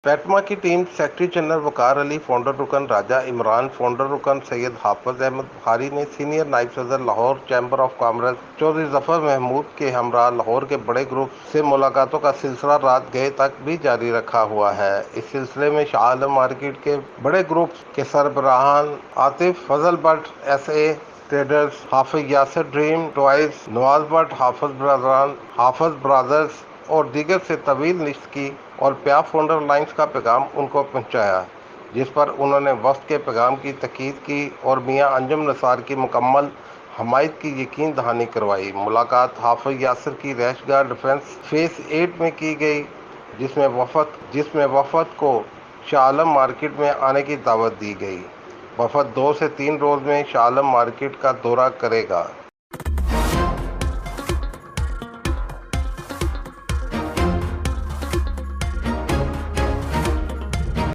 پیٹما کی team secretary general وقار علی، founder رکن راجہ Imran, founder رکن سید حافظ احمد بخاری نے سینئر نائب صدر Lahore chamber of commerce Chaudhry Zafar Mahmood کے ہمراہ لاہور کے بڑے گروپ سے ملاقاتوں کا سلسلہ رات گئے تک بھی جاری رکھا ہوا ہے۔ اس سلسلے میں شاہ عالم مارکیٹ کے بڑے گروپ کے سربراہان عاطف فضل بٹ ایس اے ٹریڈرز، حافظ Yasir dream toys, Nawaz but حافظ برادرز اور دیگر سے طویل نشست کی اور پیا فاؤنڈر الائنس کا پیغام ان کو پہنچایا، جس پر انہوں نے وفد کے پیغام کی تائید کی اور میاں انجم نثار کی مکمل حمایت کی یقین دہانی کروائی۔ ملاقات حافظ یاسر کی رہائش گاہ ڈیفنس فیس 8 میں کی گئی، جس میں وفد کو شاہ عالم مارکیٹ میں آنے کی دعوت دی گئی۔ وفد 2 سے 3 روز میں شاہ عالم مارکیٹ کا دورہ کرے گا۔